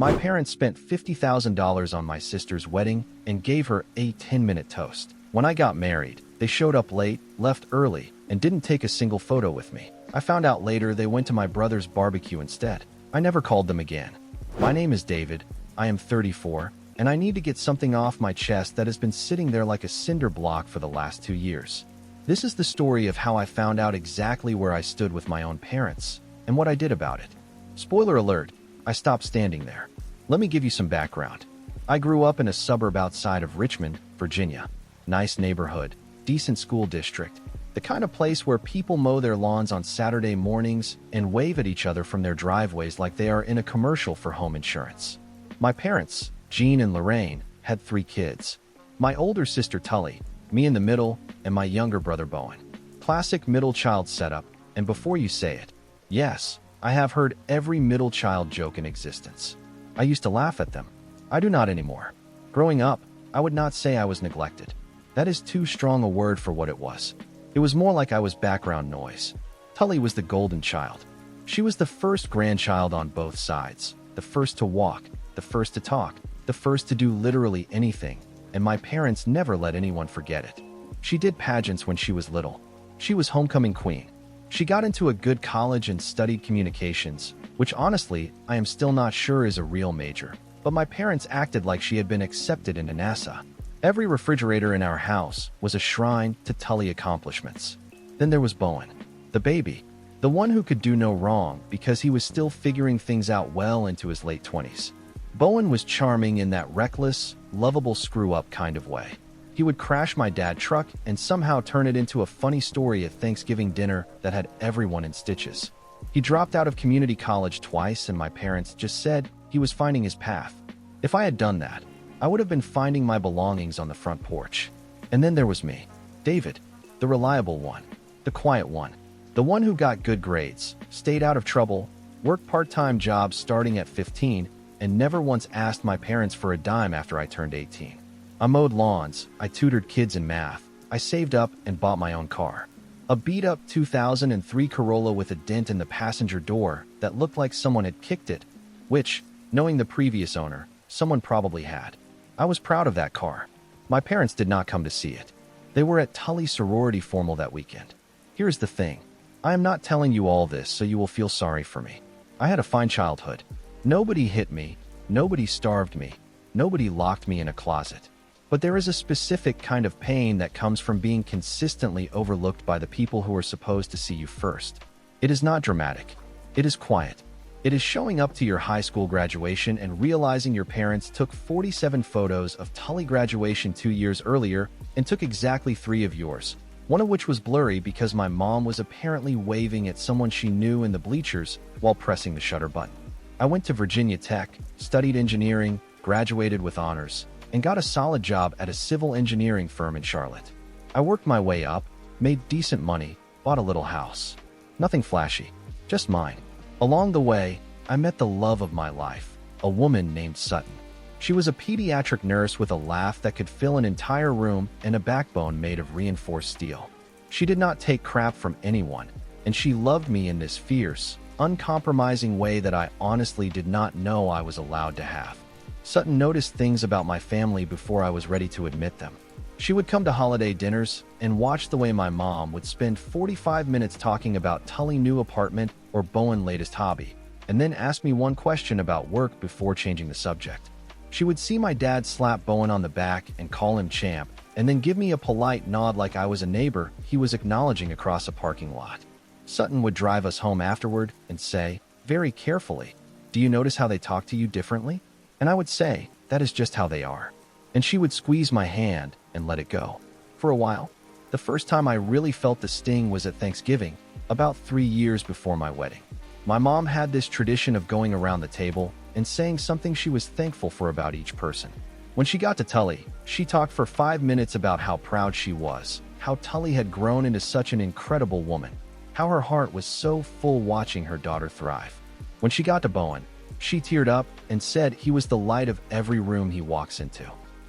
My parents spent $50,000 on my sister's wedding and gave her a 10-minute toast. When I got married, they showed up late, left early, and didn't take a single photo with me. I found out later they went to my brother's barbecue instead. I never called them again. My name is David, I am 34, and I need to get something off my chest that has been sitting there like a cinder block for the last 2 years. This is the story of how I found out exactly where I stood with my own parents, and what I did about it. Spoiler alert, I stopped standing there. Let me give you some background. I grew up in a suburb outside of Richmond, Virginia. Nice neighborhood, decent school district, the kind of place where people mow their lawns on Saturday mornings and wave at each other from their driveways like they are in a commercial for home insurance. My parents, Jean and Lorraine, had 3 kids. My older sister Tully, me in the middle, and my younger brother Bowen. Classic middle child setup, and before you say it, yes, I have heard every middle child joke in existence. I used to laugh at them. I do not anymore. Growing up, I would not say I was neglected. That is too strong a word for what it was. It was more like I was background noise. Tully was the golden child. She was the first grandchild on both sides, the first to walk, the first to talk, the first to do literally anything, and my parents never let anyone forget it. She did pageants when she was little. She was homecoming queen. She got into a good college and studied communications, which honestly, I am still not sure is a real major, but my parents acted like she had been accepted into NASA. Every refrigerator in our house was a shrine to Tully accomplishments. Then there was Bowen, the baby, the one who could do no wrong because he was still figuring things out well into his late 20s. Bowen was charming in that reckless, lovable screw-up kind of way. He would crash my dad's truck and somehow turn it into a funny story at Thanksgiving dinner that had everyone in stitches. He dropped out of community college twice and my parents just said he was finding his path. If I had done that, I would have been finding my belongings on the front porch. And then there was me, David, the reliable one, the quiet one, the one who got good grades, stayed out of trouble, worked part-time jobs starting at 15, and never once asked my parents for a dime after I turned 18. I mowed lawns, I tutored kids in math, I saved up and bought my own car. A beat-up 2003 Corolla with a dent in the passenger door that looked like someone had kicked it, which, knowing the previous owner, someone probably had. I was proud of that car. My parents did not come to see it. They were at Tully's sorority formal that weekend. Here's the thing. I am not telling you all this so you will feel sorry for me. I had a fine childhood. Nobody hit me, nobody starved me, nobody locked me in a closet. But there is a specific kind of pain that comes from being consistently overlooked by the people who are supposed to see you first. It is not dramatic. It is quiet. It is showing up to your high school graduation and realizing your parents took 47 photos of Tully graduation 2 years earlier and took exactly 3 of yours, one of which was blurry because my mom was apparently waving at someone she knew in the bleachers while pressing the shutter button. I went to Virginia Tech, studied engineering, graduated with honors, and got a solid job at a civil engineering firm in Charlotte. I worked my way up, made decent money, bought a little house. Nothing flashy, just mine. Along the way, I met the love of my life, a woman named Sutton. She was a pediatric nurse with a laugh that could fill an entire room and a backbone made of reinforced steel. She did not take crap from anyone, and she loved me in this fierce, uncompromising way that I honestly did not know I was allowed to have. Sutton noticed things about my family before I was ready to admit them. She would come to holiday dinners and watch the way my mom would spend 45 minutes talking about Tully's new apartment or Bowen's latest hobby, and then ask me one question about work before changing the subject. She would see my dad slap Bowen on the back and call him champ, and then give me a polite nod like I was a neighbor he was acknowledging across a parking lot. Sutton would drive us home afterward and say, very carefully, "Do you notice how they talk to you differently?" And I would say, "That is just how they are." And she would squeeze my hand and let it go. For a while, the first time I really felt the sting was at Thanksgiving, about 3 years before my wedding. My mom had this tradition of going around the table and saying something she was thankful for about each person. When she got to Tully, she talked for 5 minutes about how proud she was, how Tully had grown into such an incredible woman, how her heart was so full watching her daughter thrive. When she got to Bowen, she teared up and said he was the light of every room he walks into.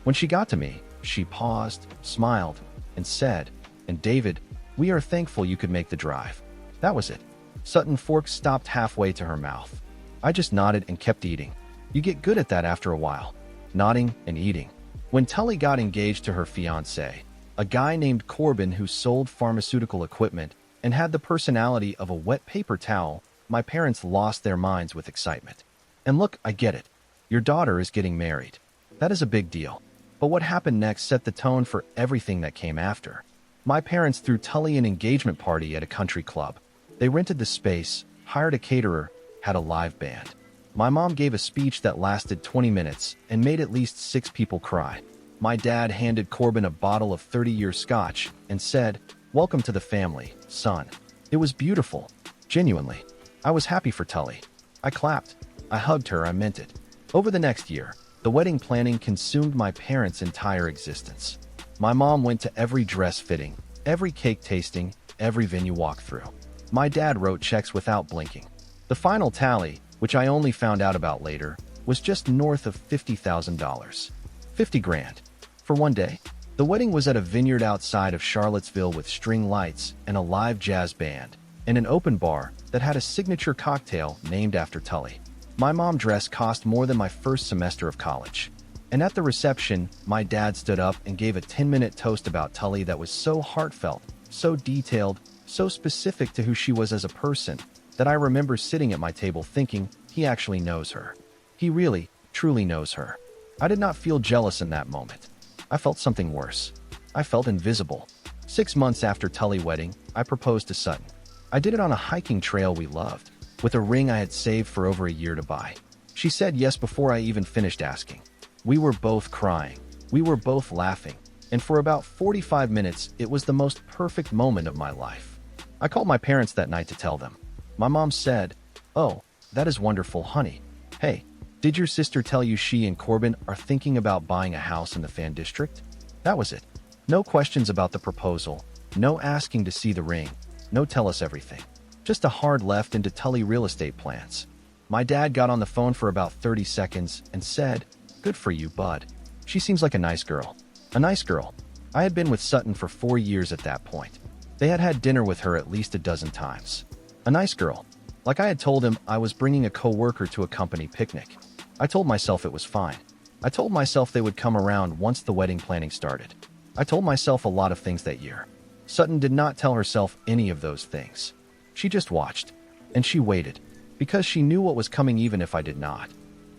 When she got to me, she paused, smiled, and said, "And David, we are thankful you could make the drive." That was it. Sutton fork stopped halfway to her mouth. I just nodded and kept eating. You get good at that after a while, nodding and eating. When Tully got engaged to her fiancé, a guy named Corbin who sold pharmaceutical equipment and had the personality of a wet paper towel, my parents lost their minds with excitement. And look, I get it. Your daughter is getting married. That is a big deal. But what happened next set the tone for everything that came after. My parents threw Tully an engagement party at a country club. They rented the space, hired a caterer, had a live band. My mom gave a speech that lasted 20 minutes and made at least 6 people cry. My dad handed Corbin a bottle of 30-year scotch and said, "Welcome to the family, son." It was beautiful. Genuinely. I was happy for Tully. I clapped. I hugged her, I meant it. Over the next year, the wedding planning consumed my parents' entire existence. My mom went to every dress fitting, every cake tasting, every venue walkthrough. My dad wrote checks without blinking. The final tally, which I only found out about later, was just north of $50,000. 50 grand. For one day. The wedding was at a vineyard outside of Charlottesville with string lights and a live jazz band, and an open bar that had a signature cocktail named after Tully. My mom dress cost more than my first semester of college. And at the reception, my dad stood up and gave a 10-minute toast about Tully that was so heartfelt, so detailed, so specific to who she was as a person, that I remember sitting at my table thinking, he actually knows her. He really, truly knows her. I did not feel jealous in that moment. I felt something worse. I felt invisible. 6 months after Tully's wedding, I proposed to Sutton. I did it on a hiking trail we loved, with a ring I had saved for over a year to buy. She said yes before I even finished asking. We were both crying. We were both laughing. And for about 45 minutes, it was the most perfect moment of my life. I called my parents that night to tell them. My mom said, "Oh, that is wonderful, honey. Hey, did your sister tell you she and Corbin are thinking about buying a house in the Fan District?" That was it. No questions about the proposal. No asking to see the ring. No tell us everything. Just a hard left into Tully real estate plans. My dad got on the phone for about 30 seconds and said, "Good for you, bud. She seems like a nice girl." A nice girl. I had been with Sutton for 4 years at that point. They had had dinner with her at least a dozen times. A nice girl. Like I had told him, I was bringing a co-worker to a company picnic. I told myself it was fine. I told myself they would come around once the wedding planning started. I told myself a lot of things that year. Sutton did not tell herself any of those things. She just watched. And she waited. Because she knew what was coming even if I did not.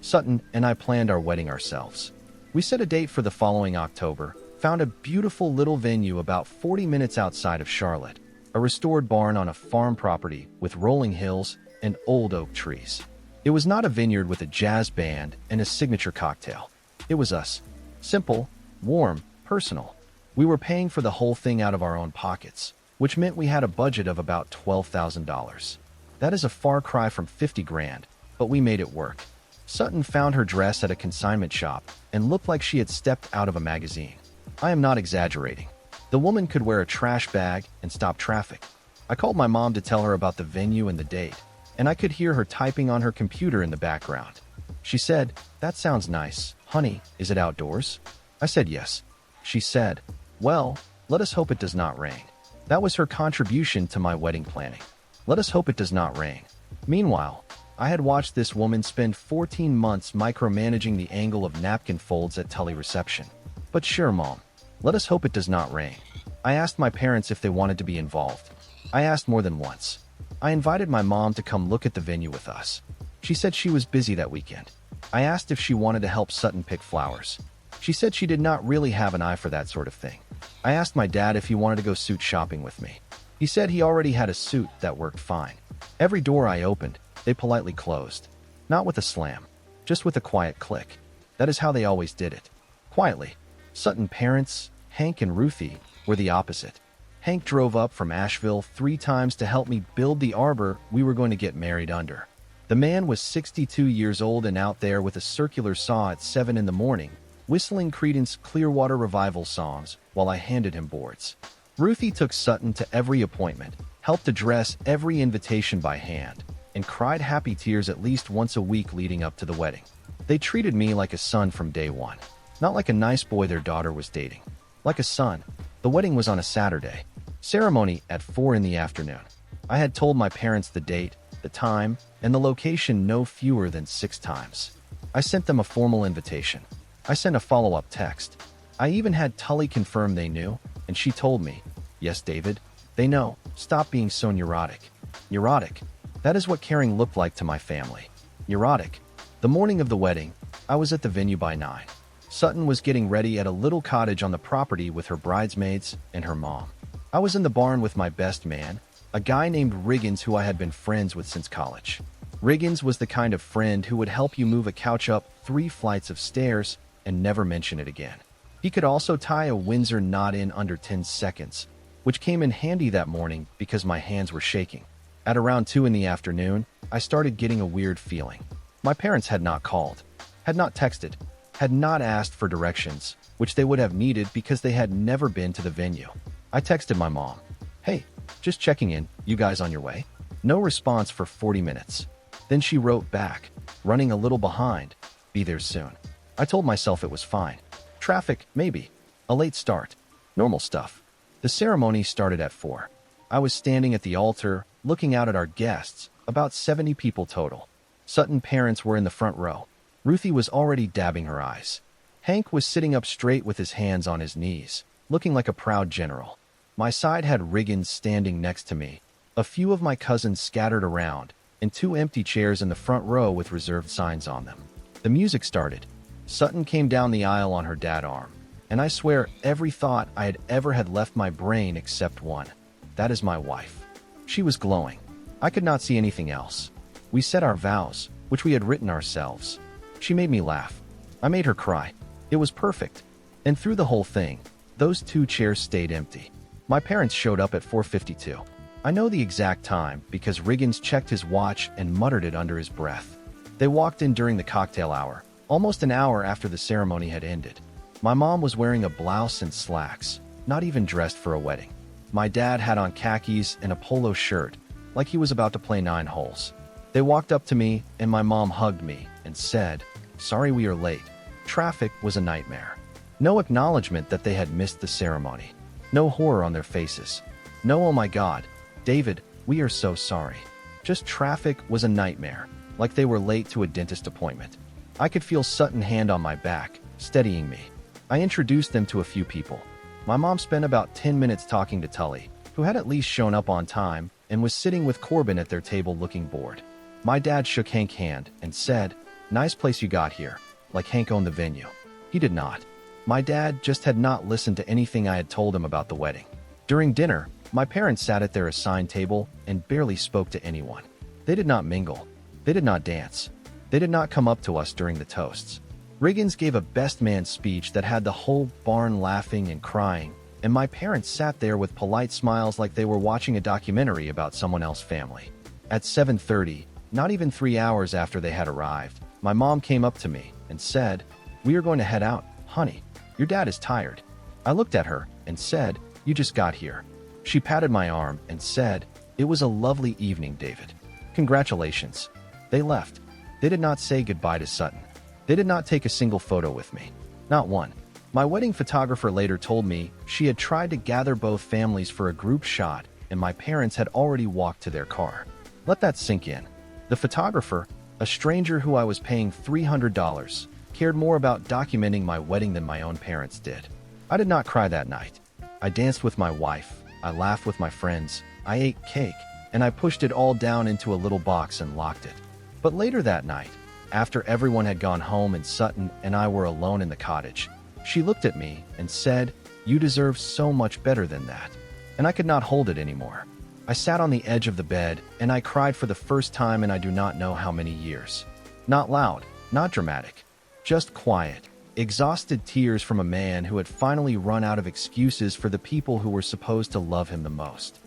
Sutton and I planned our wedding ourselves. We set a date for the following October, found a beautiful little venue about 40 minutes outside of Charlotte, a restored barn on a farm property with rolling hills and old oak trees. It was not a vineyard with a jazz band and a signature cocktail. It was us. Simple, warm, personal. We were paying for the whole thing out of our own pockets, which meant we had a budget of about $12,000. That is a far cry from 50 grand, but we made it work. Sutton found her dress at a consignment shop and looked like she had stepped out of a magazine. I am not exaggerating. The woman could wear a trash bag and stop traffic. I called my mom to tell her about the venue and the date, and I could hear her typing on her computer in the background. She said, "That sounds nice. Honey, is it outdoors?" I said yes. She said, "Well, let us hope it does not rain." That was her contribution to my wedding planning. Let us hope it does not rain. Meanwhile, I had watched this woman spend 14 months micromanaging the angle of napkin folds at Tully reception. But sure, Mom, let us hope it does not rain. I asked my parents if they wanted to be involved. I asked more than once. I invited my mom to come look at the venue with us. She said she was busy that weekend. I asked if she wanted to help Sutton pick flowers. She said she did not really have an eye for that sort of thing. I asked my dad if he wanted to go suit shopping with me. He said he already had a suit that worked fine. Every door I opened, they politely closed. Not with a slam, just with a quiet click. That is how they always did it. Quietly. Sutton parents, Hank and Ruthie, were the opposite. Hank drove up from Asheville 3 times to help me build the arbor we were going to get married under. The man was 62 years old and out there with a circular saw at 7 in the morning, whistling Creedence Clearwater Revival songs while I handed him boards. Ruthie took Sutton to every appointment, helped address every invitation by hand, and cried happy tears at least once a week leading up to the wedding. They treated me like a son from day one. Not like a nice boy their daughter was dating. Like a son. The wedding was on a Saturday. Ceremony at 4 in the afternoon. I had told my parents the date, the time, and the location no fewer than 6 times. I sent them a formal invitation. I sent a follow-up text. I even had Tully confirm they knew, and she told me, "Yes, David, they know. Stop being so neurotic." Neurotic. That is what caring looked like to my family. Neurotic. The morning of the wedding, I was at the venue by 9. Sutton was getting ready at a little cottage on the property with her bridesmaids and her mom. I was in the barn with my best man, a guy named Riggins who I had been friends with since college. Riggins was the kind of friend who would help you move a couch up 3 flights of stairs and never mention it again. He could also tie a Windsor knot in under 10 seconds, which came in handy that morning because my hands were shaking. At around 2 in the afternoon, I started getting a weird feeling. My parents had not called, had not texted, had not asked for directions, which they would have needed because they had never been to the venue. I texted my mom, "Hey, just checking in, you guys on your way?" No response for 40 minutes. Then she wrote back, "Running a little behind, be there soon." I told myself it was fine. Traffic, maybe. A late start. Normal stuff. The ceremony started at 4. I was standing at the altar, looking out at our guests, about 70 people total. Sutton parents were in the front row. Ruthie was already dabbing her eyes. Hank was sitting up straight with his hands on his knees, looking like a proud general. My side had Riggins standing next to me, a few of my cousins scattered around, and 2 empty chairs in the front row with reserved signs on them. The music started. Sutton came down the aisle on her dad's arm, and I swear every thought I had ever had left my brain except one. That is my wife. She was glowing. I could not see anything else. We said our vows, which we had written ourselves. She made me laugh. I made her cry. It was perfect. And through the whole thing, those 2 chairs stayed empty. My parents showed up at 4:52. I know the exact time because Riggins checked his watch and muttered it under his breath. They walked in during the cocktail hour, almost an hour after the ceremony had ended. My mom was wearing a blouse and slacks, not even dressed for a wedding. My dad had on khakis and a polo shirt, like he was about to play 9 holes. They walked up to me and my mom hugged me and said, "Sorry we are late. Traffic was a nightmare." No acknowledgement that they had missed the ceremony. No horror on their faces. No, "Oh my God, David, we are so sorry." Just traffic was a nightmare, like they were late to a dentist appointment. I could feel Sutton's hand on my back, steadying me. I introduced them to a few people. My mom spent about 10 minutes talking to Tully, who had at least shown up on time and was sitting with Corbin at their table looking bored. My dad shook Hank's hand and said, "Nice place you got here," like Hank owned the venue. He did not. My dad just had not listened to anything I had told him about the wedding. During dinner, my parents sat at their assigned table and barely spoke to anyone. They did not mingle. They did not dance. They did not come up to us during the toasts. Riggins gave a best man speech that had the whole barn laughing and crying, and my parents sat there with polite smiles like they were watching a documentary about someone else's family. At 7:30, not even 3 hours after they had arrived, my mom came up to me and said, "We are going to head out, honey. Your dad is tired." I looked at her and said, "You just got here." She patted my arm and said, "It was a lovely evening, David. Congratulations." They left. They did not say goodbye to Sutton. They did not take a single photo with me. Not one. My wedding photographer later told me she had tried to gather both families for a group shot and my parents had already walked to their car. Let that sink in. The photographer, a stranger who I was paying $300, cared more about documenting my wedding than my own parents did. I did not cry that night. I danced with my wife, I laughed with my friends, I ate cake, and I pushed it all down into a little box and locked it. But later that night, after everyone had gone home and Sutton and I were alone in the cottage, she looked at me and said, "You deserve so much better than that." And I could not hold it anymore. I sat on the edge of the bed and I cried for the first time in I do not know how many years. Not loud, not dramatic, just quiet, exhausted tears from a man who had finally run out of excuses for the people who were supposed to love him the most.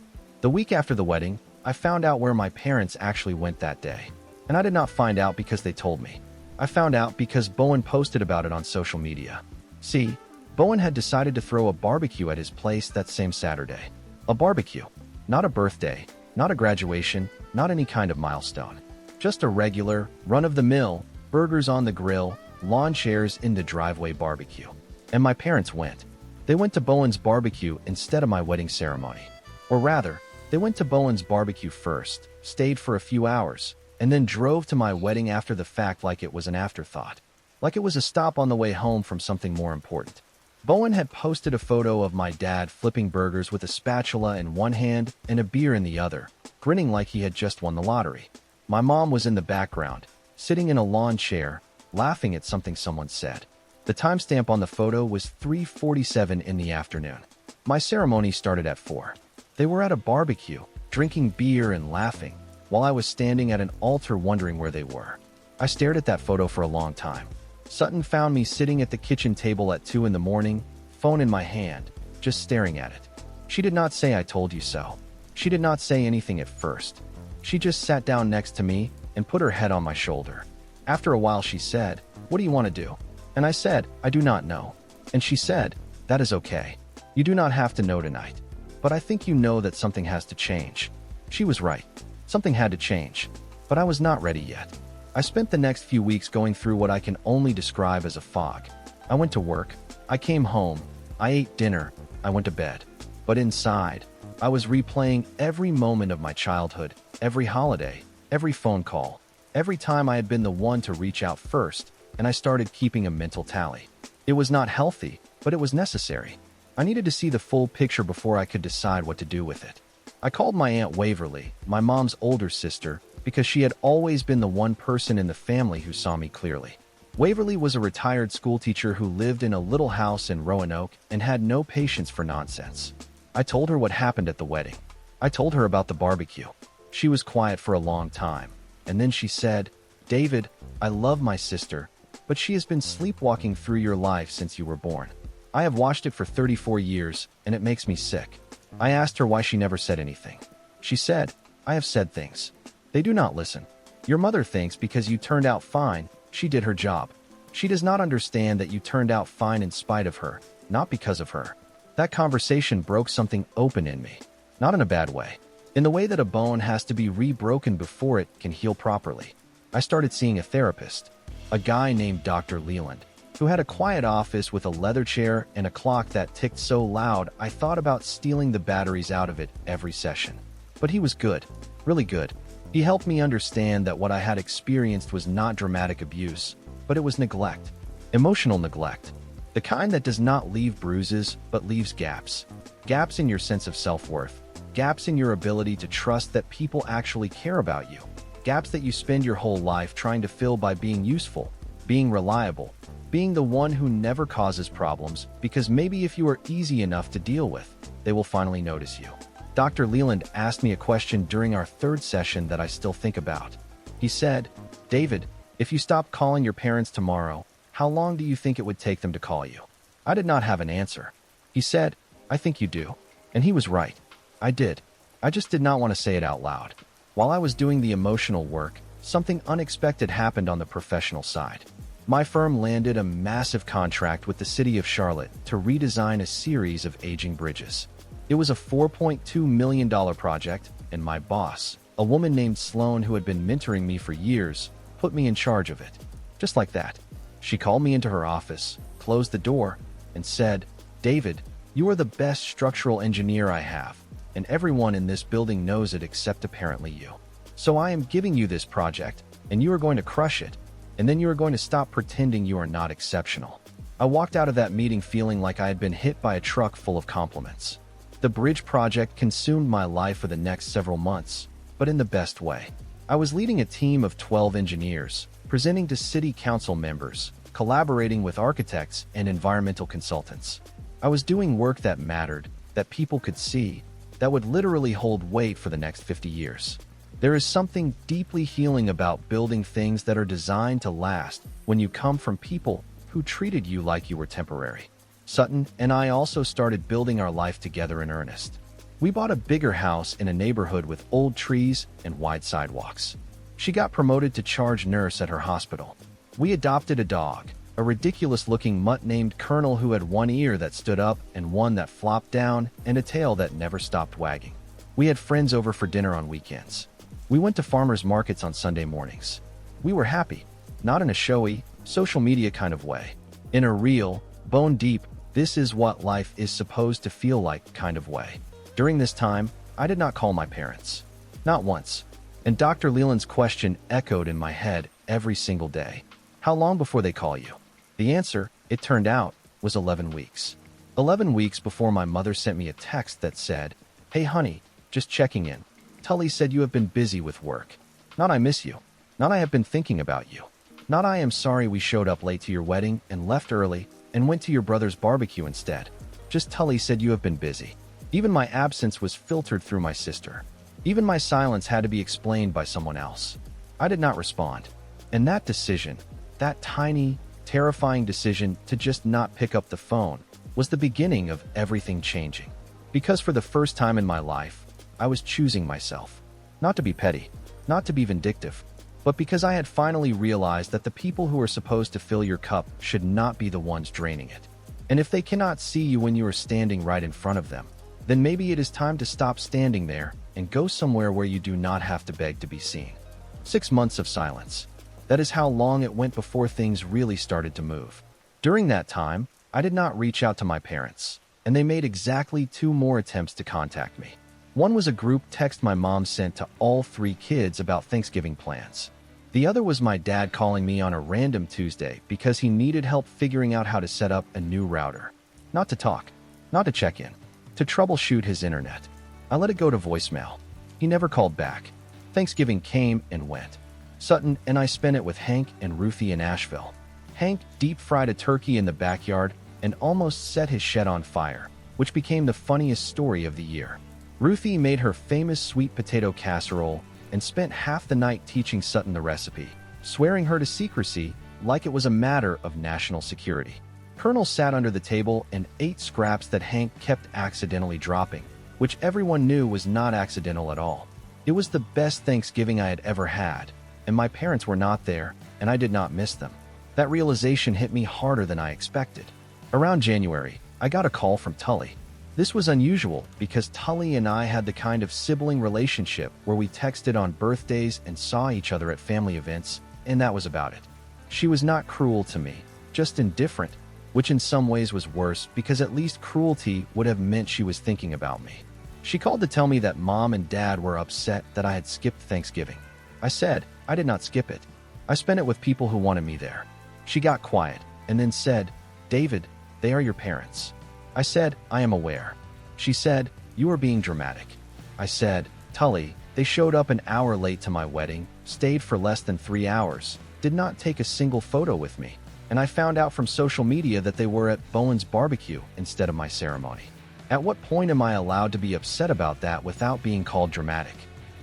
The week after the wedding, I found out where my parents actually went that day. And I did not find out because they told me. I found out because Bowen posted about it on social media. See, Bowen had decided to throw a barbecue at his place that same Saturday. A barbecue. Not a birthday, not a graduation, not any kind of milestone. Just a regular, run-of-the-mill, burgers on the grill, lawn chairs in the driveway barbecue. And my parents went. They went to Bowen's barbecue instead of my wedding ceremony. Or rather, they went to Bowen's barbecue first, stayed for a few hours, and then drove to my wedding after the fact like it was an afterthought, like it was a stop on the way home from something more important. Bowen had posted a photo of my dad flipping burgers with a spatula in one hand and a beer in the other, grinning like he had just won the lottery. My mom was in the background, sitting in a lawn chair, laughing at something someone said. The timestamp on the photo was 3:47 in the afternoon. My ceremony started at 4. They were at a barbecue, drinking beer and laughing, while I was standing at an altar wondering where they were. I stared at that photo for a long time. Sutton found me sitting at the kitchen table at 2 in the morning, phone in my hand, just staring at it. She did not say "I told you so." She did not say anything at first. She just sat down next to me and put her head on my shoulder. After a while she said, "What do you want to do?" And I said, "I do not know." And she said, "That is okay. You do not have to know tonight. But I think you know that something has to change." She was right. Something had to change. But I was not ready yet. I spent the next few weeks going through what I can only describe as a fog. I went to work. I came home. I ate dinner. I went to bed. But inside, I was replaying every moment of my childhood, every holiday, every phone call, every time I had been the one to reach out first, and I started keeping a mental tally. It was not healthy, but it was necessary. I needed to see the full picture before I could decide what to do with it. I called my Aunt Waverly, my mom's older sister, because she had always been the one person in the family who saw me clearly. Waverly was a retired schoolteacher who lived in a little house in Roanoke and had no patience for nonsense. I told her what happened at the wedding. I told her about the barbecue. She was quiet for a long time, and then she said, "David, I love my sister, but she has been sleepwalking through your life since you were born. I have watched it for 34 years, and it makes me sick." I asked her why she never said anything. She said, "I have said things. They do not listen. Your mother thinks because you turned out fine, she did her job. She does not understand that you turned out fine in spite of her, not because of her." That conversation broke something open in me. Not in a bad way. In the way that a bone has to be re-broken before it can heal properly. I started seeing a therapist, a guy named Dr. Leland, who had a quiet office with a leather chair and a clock that ticked so loud I thought about stealing the batteries out of it every session. But he was good, really good. He helped me understand that what I had experienced was not dramatic abuse, but it was neglect. Emotional neglect. The kind that does not leave bruises, but leaves gaps. Gaps in your sense of self-worth. Gaps in your ability to trust that people actually care about you. Gaps that you spend your whole life trying to fill by being useful, being reliable, being the one who never causes problems, because maybe if you are easy enough to deal with, they will finally notice you. Dr. Leland asked me a question during our third session that I still think about. He said, "David, if you stop calling your parents tomorrow, how long do you think it would take them to call you?" I did not have an answer. He said, "I think you do." And he was right. I did. I just did not want to say it out loud. While I was doing the emotional work, something unexpected happened on the professional side. My firm landed a massive contract with the city of Charlotte to redesign a series of aging bridges. It was a $4.2 million project, and my boss, a woman named Sloan who had been mentoring me for years, put me in charge of it. Just like that. She called me into her office, closed the door, and said, "David, you are the best structural engineer I have, and everyone in this building knows it except apparently you. So I am giving you this project, and you are going to crush it, and then you are going to stop pretending you are not exceptional." I walked out of that meeting feeling like I had been hit by a truck full of compliments. The bridge project consumed my life for the next several months, but in the best way. I was leading a team of 12 engineers, presenting to city council members, collaborating with architects and environmental consultants. I was doing work that mattered, that people could see, that would literally hold weight for the next 50 years. There is something deeply healing about building things that are designed to last when you come from people who treated you like you were temporary. Sutton and I also started building our life together in earnest. We bought a bigger house in a neighborhood with old trees and wide sidewalks. She got promoted to charge nurse at her hospital. We adopted a dog, a ridiculous-looking mutt named Colonel who had one ear that stood up and one that flopped down and a tail that never stopped wagging. We had friends over for dinner on weekends. We went to farmers markets on Sunday mornings. We were happy, not in a showy, social media kind of way. In a real, bone-deep, this is what life is supposed to feel like kind of way. During this time, I did not call my parents. Not once. And Dr. Leland's question echoed in my head every single day. How long before they call you? The answer, it turned out, was 11 weeks. 11 weeks before my mother sent me a text that said, "Hey honey, just checking in. Tully said you have been busy with work. Not I miss you. Not I have been thinking about you. Not I am sorry we showed up late to your wedding and left early and went to your brother's barbecue instead. Just Tully said you have been busy." Even my absence was filtered through my sister. Even my silence had to be explained by someone else. I did not respond. And that decision, that tiny, terrifying decision to just not pick up the phone, was the beginning of everything changing. Because for the first time in my life, I was choosing myself. Not to be petty, not to be vindictive, but because I had finally realized that the people who are supposed to fill your cup should not be the ones draining it. And if they cannot see you when you are standing right in front of them, then maybe it is time to stop standing there and go somewhere where you do not have to beg to be seen. 6 months of silence. That is how long it went before things really started to move. During that time, I did not reach out to my parents, and they made exactly 2 more attempts to contact me. One was a group text my mom sent to all 3 kids about Thanksgiving plans. The other was my dad calling me on a random Tuesday because he needed help figuring out how to set up a new router. Not to talk, not to check in, to troubleshoot his internet. I let it go to voicemail. He never called back. Thanksgiving came and went. Sutton and I spent it with Hank and Ruthie in Asheville. Hank deep-fried a turkey in the backyard and almost set his shed on fire, which became the funniest story of the year. Ruthie made her famous sweet potato casserole and spent half the night teaching Sutton the recipe, swearing her to secrecy like it was a matter of national security. Colonel sat under the table and ate scraps that Hank kept accidentally dropping, which everyone knew was not accidental at all. It was the best Thanksgiving I had ever had, and my parents were not there, and I did not miss them. That realization hit me harder than I expected. Around January, I got a call from Tully. This was unusual because Tully and I had the kind of sibling relationship where we texted on birthdays and saw each other at family events, and that was about it. She was not cruel to me, just indifferent, which in some ways was worse because at least cruelty would have meant she was thinking about me. She called to tell me that Mom and Dad were upset that I had skipped Thanksgiving. I said I did not skip it. I spent it with people who wanted me there. She got quiet and then said, "David, they are your parents." I said, "I am aware." She said, "You are being dramatic." I said, "Tully, they showed up an hour late to my wedding, stayed for less than 3 hours, did not take a single photo with me. And I found out from social media that they were at Bowen's barbecue instead of my ceremony. At what point am I allowed to be upset about that without being called dramatic?"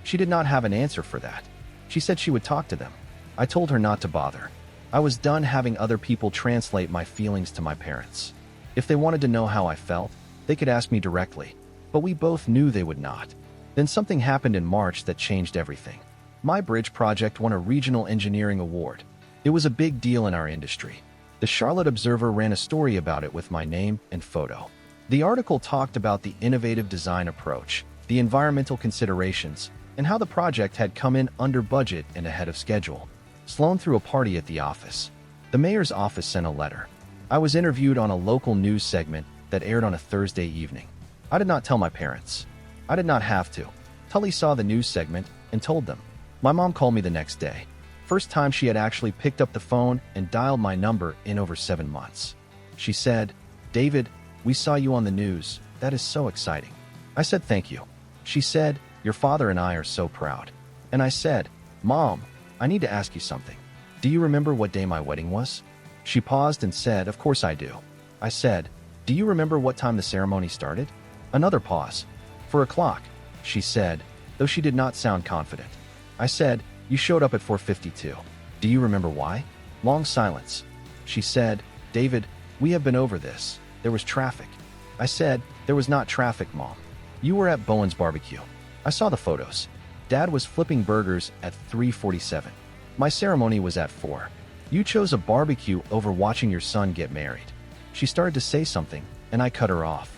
She did not have an answer for that. She said she would talk to them. I told her not to bother. I was done having other people translate my feelings to my parents. If they wanted to know how I felt, they could ask me directly, but we both knew they would not. Then something happened in March that changed everything. My bridge project won a regional engineering award. It was a big deal in our industry. The Charlotte Observer ran a story about it with my name and photo. The article talked about the innovative design approach, the environmental considerations, and how the project had come in under budget and ahead of schedule. Sloan threw a party at the office. The mayor's office sent a letter. I was interviewed on a local news segment that aired on a Thursday evening. I did not tell my parents. I did not have to. Tully saw the news segment and told them. My mom called me the next day. First time she had actually picked up the phone and dialed my number in over 7 months. She said, "David, we saw you on the news. That is so exciting." I said, "Thank you." She said, "Your father and I are so proud." And I said, "Mom, I need to ask you something. Do you remember what day my wedding was?" She paused and said, "Of course I do." I said, "Do you remember what time the ceremony started?" Another pause. "4 o'clock," she said, though she did not sound confident. I said, "You showed up at 4:52. Do you remember why?" Long silence. She said, "David, we have been over this. There was traffic." I said, "There was not traffic, Mom. You were at Bowen's barbecue. I saw the photos. Dad was flipping burgers at 3:47. My ceremony was at 4. You chose a barbecue over watching your son get married." She started to say something, and I cut her off.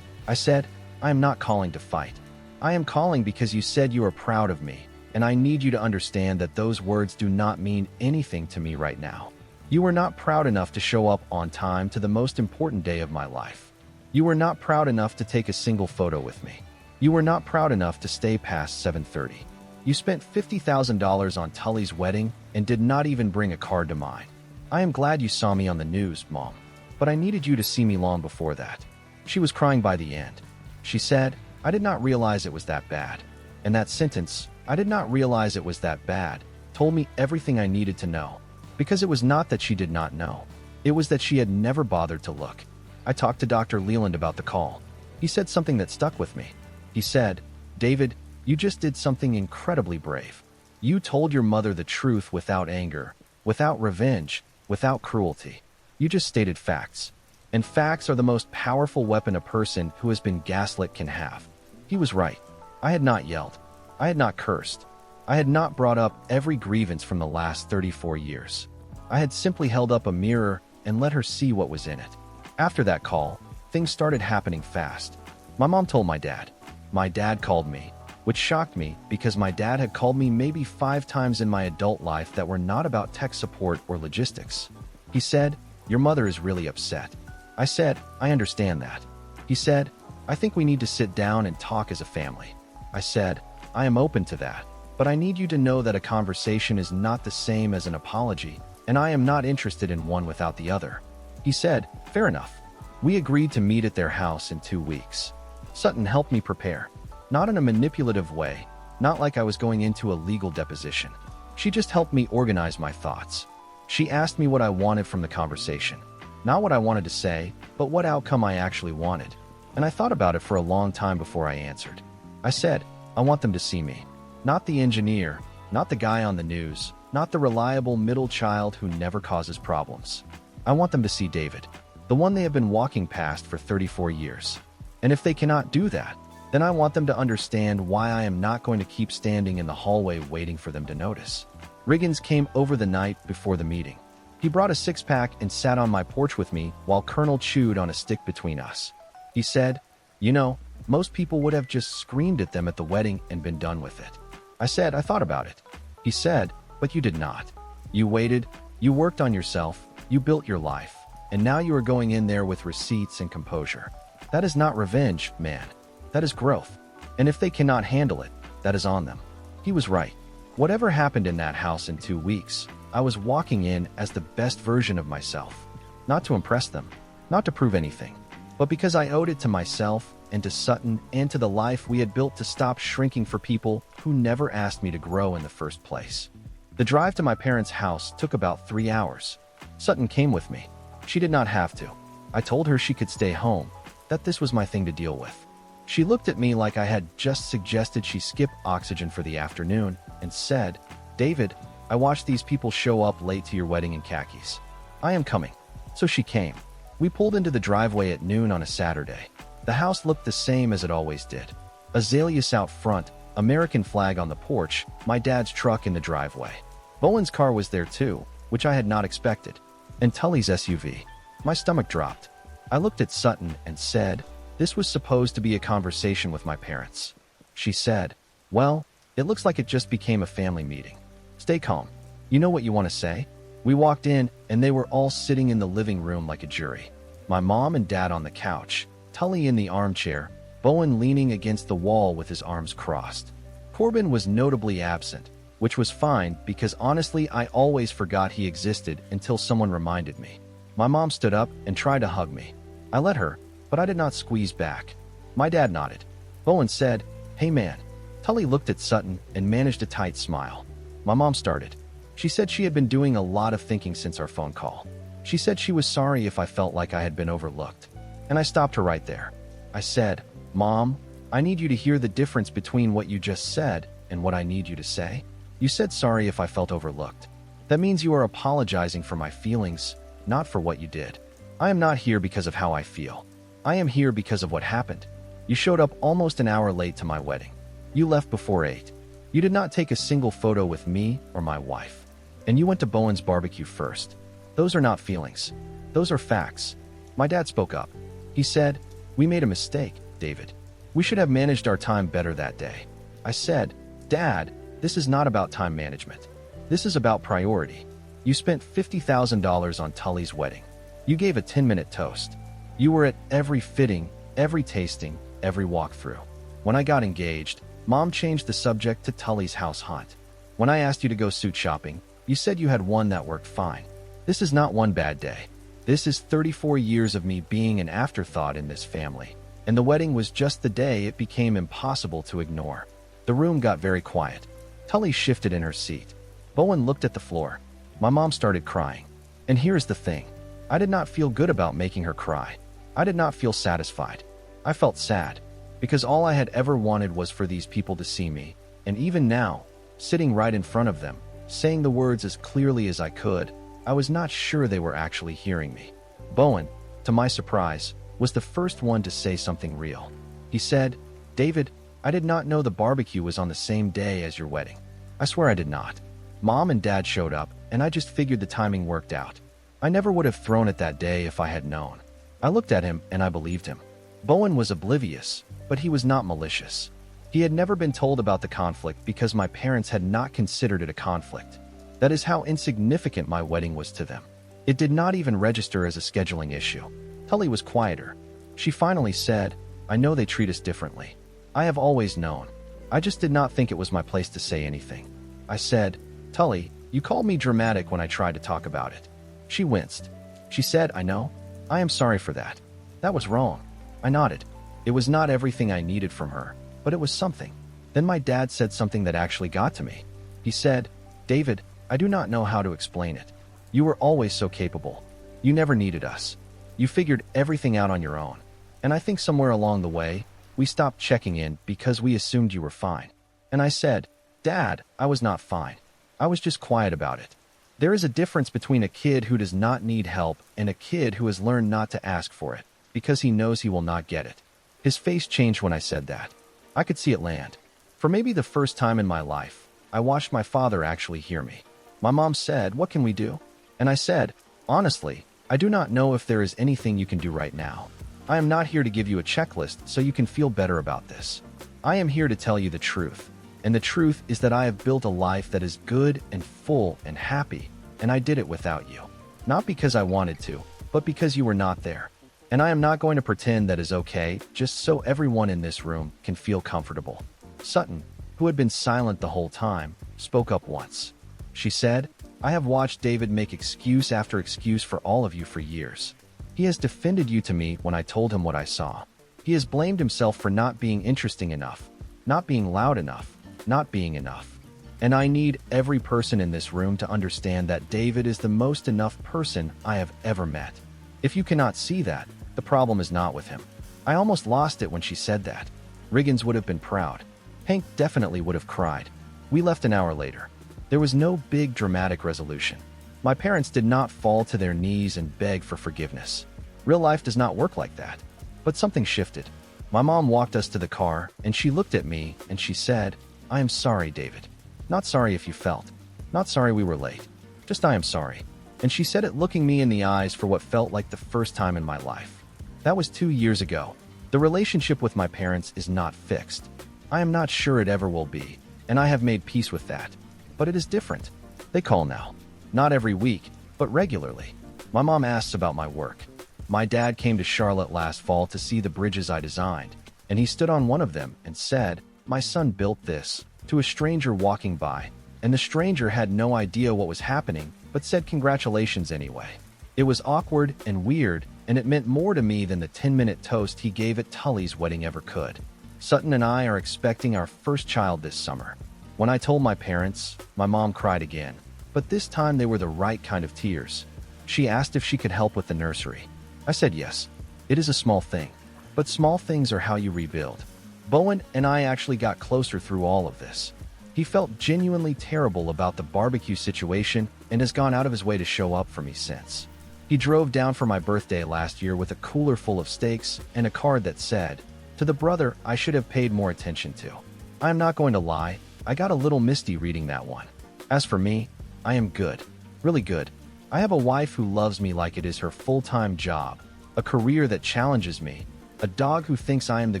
I said, "I am not calling to fight. I am calling because you said you are proud of me, and I need you to understand that those words do not mean anything to me right now. You were not proud enough to show up on time to the most important day of my life. You were not proud enough to take a single photo with me. You were not proud enough to stay past 7:30. You spent $50,000 on Tully's wedding and did not even bring a card to mine. I am glad you saw me on the news, Mom, but I needed you to see me long before that. She was crying by the end. She said, I did not realize it was that bad. And that sentence, I did not realize it was that bad, told me everything I needed to know. Because it was not that she did not know. It was that she had never bothered to look. I talked to Dr. Leland about the call. He said something that stuck with me. He said, David, you just did something incredibly brave. You told your mother the truth without anger, without revenge, without cruelty. You just stated facts. And facts are the most powerful weapon a person who has been gaslit can have. He was right. I had not yelled. I had not cursed. I had not brought up every grievance from the last 34 years. I had simply held up a mirror and let her see what was in it. After that call, things started happening fast. My mom told my dad. My dad called me, which shocked me because my dad had called me maybe 5 times in my adult life that were not about tech support or logistics. He said, your mother is really upset. I said, I understand that. He said, I think we need to sit down and talk as a family. I said, I am open to that, but I need you to know that a conversation is not the same as an apology, and I am not interested in one without the other. He said, fair enough. We agreed to meet at their house in 2 weeks. Sutton helped me prepare. Not in a manipulative way, not like I was going into a legal deposition. She just helped me organize my thoughts. She asked me what I wanted from the conversation. Not what I wanted to say, but what outcome I actually wanted. And I thought about it for a long time before I answered. I said, I want them to see me. Not the engineer, not the guy on the news, not the reliable middle child who never causes problems. I want them to see David, the one they have been walking past for 34 years. And if they cannot do that, then I want them to understand why I am not going to keep standing in the hallway waiting for them to notice. Riggins came over the night before the meeting. He brought a 6-pack and sat on my porch with me while Colonel chewed on a stick between us. He said, you know, most people would have just screamed at them at the wedding and been done with it. I said, I thought about it. He said, but you did not. You waited, you worked on yourself, you built your life, and now you are going in there with receipts and composure. That is not revenge, man. That is growth. And if they cannot handle it, that is on them. He was right. Whatever happened in that house in 2 weeks, I was walking in as the best version of myself. Not to impress them, not to prove anything, but because I owed it to myself and to Sutton and to the life we had built to stop shrinking for people who never asked me to grow in the first place. The drive to my parents' house took about 3 hours. Sutton came with me. She did not have to. I told her she could stay home, that this was my thing to deal with. She looked at me like I had just suggested she skip oxygen for the afternoon and said, David, I watched these people show up late to your wedding in khakis. I am coming. So she came. We pulled into the driveway at noon on a Saturday. The house looked the same as it always did. Azaleas out front, American flag on the porch, my dad's truck in the driveway. Bowen's car was there too, which I had not expected. And Tully's SUV. My stomach dropped. I looked at Sutton and said, this was supposed to be a conversation with my parents. She said, well, it looks like it just became a family meeting. Stay calm. You know what you want to say? We walked in and they were all sitting in the living room like a jury. My mom and dad on the couch, Tully in the armchair, Bowen leaning against the wall with his arms crossed. Corbin was notably absent, which was fine because honestly I always forgot he existed until someone reminded me. My mom stood up and tried to hug me. I let her, but I did not squeeze back. My dad nodded. Bowen said, hey man. Tully looked at Sutton and managed a tight smile. My mom started. She said she had been doing a lot of thinking since our phone call. She said she was sorry if I felt like I had been overlooked. And I stopped her right there. I said, Mom, I need you to hear the difference between what you just said and what I need you to say. You said sorry if I felt overlooked. That means you are apologizing for my feelings, not for what you did. I am not here because of how I feel. I am here because of what happened. You showed up almost an hour late to my wedding. You left before 8. You did not take a single photo with me or my wife. And you went to Bowen's barbecue first. Those are not feelings. Those are facts. My dad spoke up. He said, we made a mistake, David. We should have managed our time better that day. I said, Dad, this is not about time management. This is about priority. You spent $50,000 on Tully's wedding. You gave a 10-minute toast. You were at every fitting, every tasting, every walkthrough. When I got engaged, Mom changed the subject to Tully's house hunt. When I asked you to go suit shopping, you said you had one that worked fine. This is not one bad day. This is 34 years of me being an afterthought in this family. And the wedding was just the day it became impossible to ignore. The room got very quiet. Tully shifted in her seat. Bowen looked at the floor. My mom started crying. And here's the thing. I did not feel good about making her cry. I did not feel satisfied. I felt sad. Because all I had ever wanted was for these people to see me. And even now, sitting right in front of them, saying the words as clearly as I could, I was not sure they were actually hearing me. Bowen, to my surprise, was the first one to say something real. He said, "David, I did not know the barbecue was on the same day as your wedding. I swear I did not. Mom and Dad showed up, and I just figured the timing worked out. I never would have thrown it that day if I had known." I looked at him and I believed him. Bowen was oblivious, but he was not malicious. He had never been told about the conflict because my parents had not considered it a conflict. That is how insignificant my wedding was to them. It did not even register as a scheduling issue. Tully was quieter. She finally said, "I know they treat us differently. I have always known. I just did not think it was my place to say anything." I said, "Tully, you called me dramatic when I tried to talk about it." She winced. She said, "I know. I am sorry for that. That was wrong." I nodded. It was not everything I needed from her, but it was something. Then my dad said something that actually got to me. He said, "David, I do not know how to explain it. You were always so capable. You never needed us. You figured everything out on your own. And I think somewhere along the way, we stopped checking in because we assumed you were fine." And I said, "Dad, I was not fine. I was just quiet about it." There is a difference between a kid who does not need help and a kid who has learned not to ask for it because he knows he will not get it. His face changed when I said that. I could see it land. For maybe the first time in my life, I watched my father actually hear me. My mom said, "What can we do?" And I said, "Honestly, I do not know if there is anything you can do right now. I am not here to give you a checklist so you can feel better about this. I am here to tell you the truth. And the truth is that I have built a life that is good and full and happy, and I did it without you. Not because I wanted to, but because you were not there. And I am not going to pretend that is okay just so everyone in this room can feel comfortable." Sutton, who had been silent the whole time, spoke up once. She said, "I have watched David make excuse after excuse for all of you for years. He has defended you to me when I told him what I saw. He has blamed himself for not being interesting enough, not being loud enough, not being enough. And I need every person in this room to understand that David is the most enough person I have ever met. If you cannot see that, the problem is not with him." I almost lost it when she said that. Riggins would have been proud. Hank definitely would have cried. We left an hour later. There was no big dramatic resolution. My parents did not fall to their knees and beg for forgiveness. Real life does not work like that. But something shifted. My mom walked us to the car, and she looked at me, and she said, "I am sorry, David. Not sorry if you felt. Not sorry we were late. Just I am sorry." And she said it looking me in the eyes for what felt like the first time in my life. That was 2 years ago. The relationship with my parents is not fixed. I am not sure it ever will be, and I have made peace with that. But it is different. They call now. Not every week, but regularly. My mom asks about my work. My dad came to Charlotte last fall to see the bridges I designed, and he stood on one of them and said, "My son built this," to a stranger walking by, and the stranger had no idea what was happening, but said congratulations anyway. It was awkward and weird, and it meant more to me than the 10-minute toast he gave at Tully's wedding ever could. Sutton and I are expecting our first child this summer. When I told my parents, my mom cried again, but this time they were the right kind of tears. She asked if she could help with the nursery. I said yes. It is a small thing, but small things are how you rebuild. Bowen and I actually got closer through all of this. He felt genuinely terrible about the barbecue situation and has gone out of his way to show up for me since. He drove down for my birthday last year with a cooler full of steaks and a card that said, "To the brother I should have paid more attention to." I am not going to lie, I got a little misty reading that one. As for me, I am good. Really good. I have a wife who loves me like it is her full-time job, a career that challenges me, a dog who thinks I am the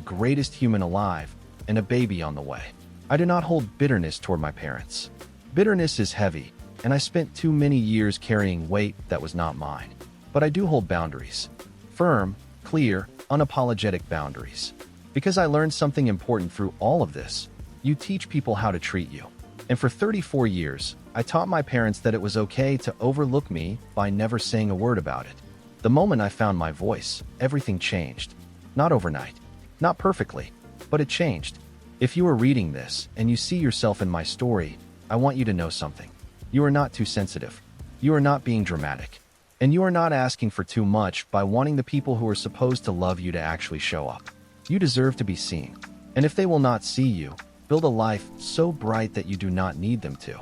greatest human alive, and a baby on the way. I do not hold bitterness toward my parents. Bitterness is heavy, and I spent too many years carrying weight that was not mine. But I do hold boundaries. Firm, clear, unapologetic boundaries. Because I learned something important through all of this. You teach people how to treat you. And for 34 years, I taught my parents that it was okay to overlook me by never saying a word about it. The moment I found my voice, everything changed. Not overnight. Not perfectly. But it changed. If you are reading this and you see yourself in my story, I want you to know something. You are not too sensitive. You are not being dramatic. And you are not asking for too much by wanting the people who are supposed to love you to actually show up. You deserve to be seen. And if they will not see you, build a life so bright that you do not need them to.